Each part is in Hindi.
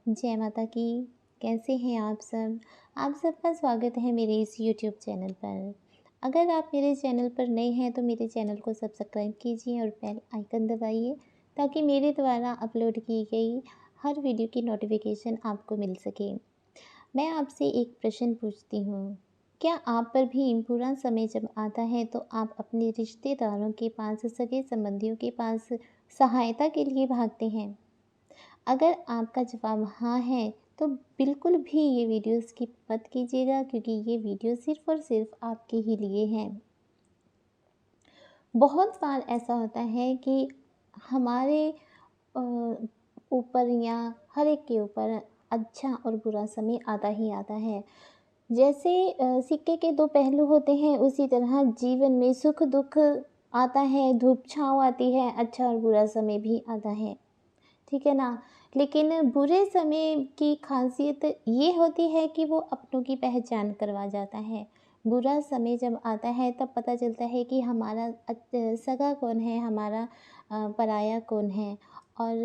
जय माता की। कैसे हैं आप सब? आप सबका स्वागत है मेरे इस यूट्यूब चैनल पर। अगर आप मेरे चैनल पर नए हैं तो मेरे चैनल को सब्सक्राइब कीजिए और बेल आइकन दबाइए ताकि मेरे द्वारा अपलोड की गई हर वीडियो की नोटिफिकेशन आपको मिल सके। मैं आपसे एक प्रश्न पूछती हूँ, क्या आप पर भी बुरा समय जब आता है तो आप अपने रिश्तेदारों के पास, सगे संबंधियों के पास सहायता के लिए भागते हैं? अगर आपका जवाब हाँ है, तो बिल्कुल भी ये वीडियो स्किप मत कीजिएगा क्योंकि ये वीडियो सिर्फ़ और सिर्फ़ आपके ही लिए है। बहुत बार ऐसा होता है कि हमारे अ, ऊपर या हर एक के ऊपर अच्छा और बुरा समय आता ही आता है। जैसे सिक्के के दो पहलू होते हैं, उसी तरह जीवन में सुख-दुःख आता है, धूप-छाँव आती है, अच्छा और बुरा समय भी आता है। ठीक है ना? लेकिन बुरे समय की ख़ासियत ये होती है कि वो अपनों की पहचान करवा जाता है। बुरा समय जब आता है तब पता चलता है कि हमारा सगा कौन है, हमारा पराया कौन है। और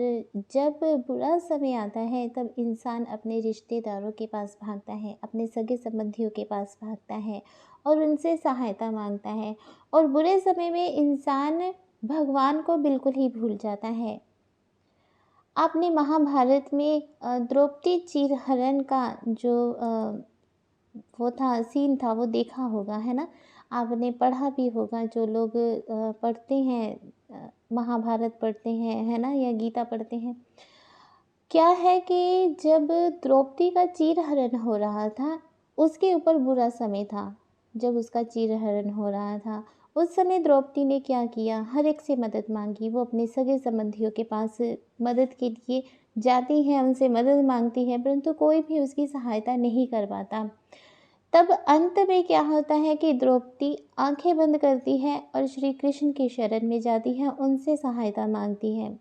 जब बुरा समय आता है तब इंसान अपने रिश्तेदारों के पास भागता है, अपने सगे-संबंधियों के पास भागता है और उनसे सहायता माँगता है। और बुरे समय में इंसान भगवान को बिल्कुल ही भूल जाता है। आपने महाभारत में द्रौपदी चीरहरण का जो वो था सीन था वो देखा होगा, है ना? आपने पढ़ा भी होगा जो लोग पढ़ते हैं, महाभारत पढ़ते हैं, है ना? या गीता पढ़ते हैं। क्या है कि जब द्रौपदी का चीरहरण हो रहा था, उसके ऊपर बुरा समय था। जब उसका चीरहरण हो रहा था, उस समय द्रौपदी ने क्या किया, हर एक से मदद माँगी। वो अपने सगे-संबंधियों के पास मदद के लिए जाती हैं, उनसे मदद माँगती हैं, परंतु कोई भी उसकी सहायता नहीं कर पाता। तब अंत में क्या होता है कि द्रौपदी आँखें बंद करती है और श्री कृष्ण की शरण में जाती है, उनसे सहायता माँगती है।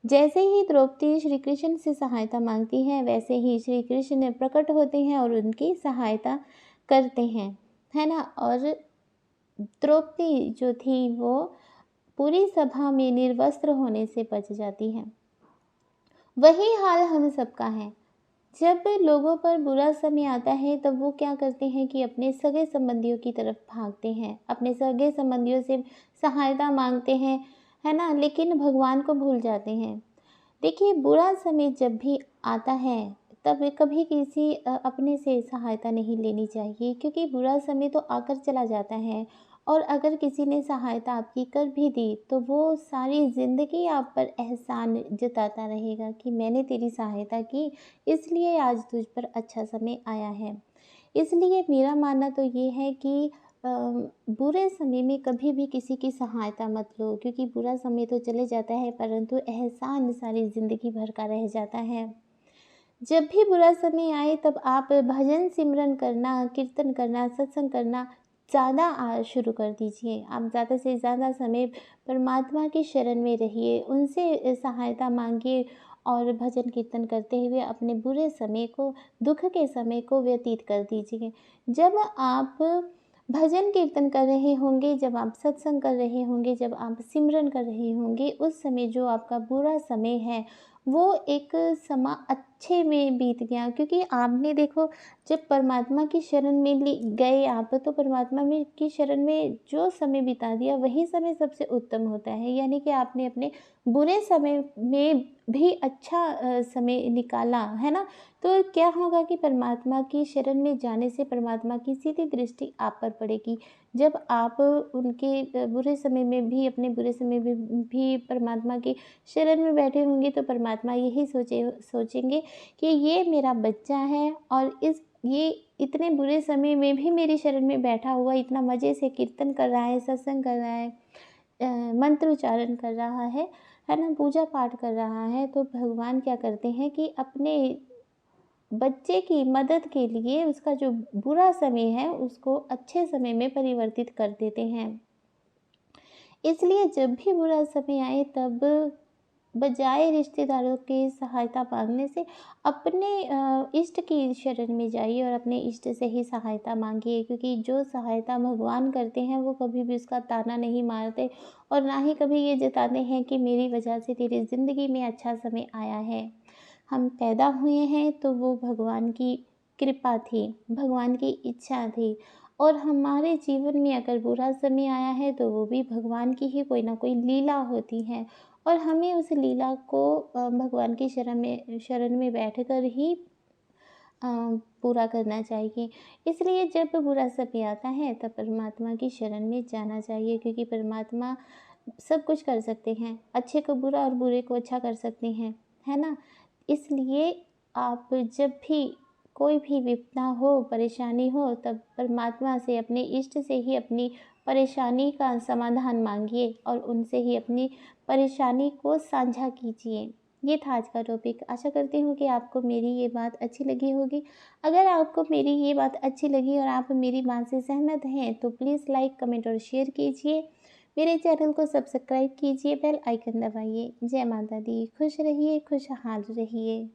जैसे ही द्रौपदी श्री कृष्ण से सहायता माँगती है, वैसे ही श्री कृष्ण प्रकट होते हैं और उनकी सहायता करते हैं, है ना? और द्रौपदी जो थी वो पूरी सभा में निर्वस्त्र होने से बच जाती है। वही हाल हम सबका है। जब लोगों पर बुरा समय आता है तब वो क्या करते हैं कि अपने सगे-संबंधियों की तरफ भागते हैं, अपने सगे-संबंधियों से सहायता माँगते हैं, है ना? लेकिन भगवान को भूल जाते हैं। देखिए, बुरा समय जब भी आता है तब कभी किसी अपने से सहायता नहीं लेनी चाहिए क्योंकि बुरा समय तो आकर चला जाता है। और अगर किसी ने सहायता आपकी कर भी दी तो वो सारी ज़िंदगी आप पर एहसान जताता रहेगा कि मैंने तेरी सहायता की, इसलिए आज तुझ पर अच्छा समय आया है। इसलिए मेरा मानना तो ये है कि बुरे समय में कभी भी किसी की सहायता मत लो क्योंकि बुरा समय तो चले जाता है परंतु एहसान सारी ज़िंदगी भर का रह जाता है। जब भी बुरा समय आए तब आप भजन सिमरन करना, कीर्तन करना, सत्संग करना ज़्यादा शुरू कर दीजिए। आप ज़्यादा से ज़्यादा समय परमात्मा की शरण में रहिए, उनसे सहायता माँगिए और भजन कीर्तन करते हुए अपने बुरे समय को, दुःख के समय को व्यतीत कर दीजिए। जब आप भजन कीर्तन कर रहे होंगे, जब आप सत्संग कर रहे होंगे, जब आप सिमरन कर रहे होंगे, उस समय जो आपका बुरा समय है, वो एक समा अच्छे में बीत गया क्योंकि आपने देखो जब परमात्मा की शरण में गए आप तो परमात्मा में की शरण में जो समय बिता दिया वही समय सबसे उत्तम होता है। यानी कि आपने अपने बुरे समय में भी अच्छा समय निकाला, है ना? तो क्या होगा कि परमात्मा की शरण में जाने से परमात्मा की सीधी दृष्टि आप पर पड़ेगी। जब आप उनके बुरे समय में भी अपने बुरे समय में भी परमात्मा की शरण में बैठे होंगे तो परमात्मा यही सोचेंगे कि ये मेरा बच्चा है और ये इतने बुरे समय में भी मेरी शरण में बैठा हुआ इतना मज़े से कीर्तन कर रहा है, सत्संग कर रहा है, मंत्र उच्चारण कर रहा है ना? पूजा पाठ कर रहा है। तो भगवान क्या करते हैं कि अपने बच्चे की मदद के लिए उसका जो बुरा समय है उसको अच्छे समय में परिवर्तित कर देते हैं। इसलिए जब भी बुरा समय आए तब बजाय रिश्तेदारों की सहायता माँगने से अपने इष्ट की शरण में जाइए और अपने इष्ट से ही सहायता माँगिए क्योंकि जो सहायता भगवान करते हैं वो कभी भी उसका ताना नहीं मारते और ना ही कभी ये जताते हैं कि मेरी वजह से तेरी ज़िंदगी में अच्छा समय आया है। हम पैदा हुए हैं तो वो भगवान की कृपा थी, भगवान की इच्छा थी। और हमारे जीवन में अगर बुरा समय आया है तो वो भी भगवान की ही कोई ना कोई लीला होती है, और हमें उस लीला को भगवान की शरण में बैठकर ही अ, पूरा करना चाहिए। इसलिए जब बुरा समय आता है तब परमात्मा की शरण में जाना चाहिए, क्योंकि परमात्मा सब कुछ कर सकते हैं, अच्छे को बुरा और बुरे को अच्छा कर सकते हैं, है ना? इसलिए आप जब भी कोई भी विपदा हो, परेशानी हो, तब परमात्मा से, अपने इष्ट से ही अपनी परेशानी का समाधान माँगिए और उनसे ही अपनी परेशानी को साझा कीजिए। ये था आज का टॉपिक। आशा करती हूँ कि आपको मेरी ये बात अच्छी लगी होगी। अगर आपको मेरी ये बात अच्छी लगी और आप मेरी बात से सहमत हैं तो प्लीज़ लाइक, कमेंट और शेयर कीजिए। मेरे चैनल को सब्सक्राइब कीजिए, बेल आइकन दबाइए। जय माता दी, खुश रहिए, खुशहाल रहिए।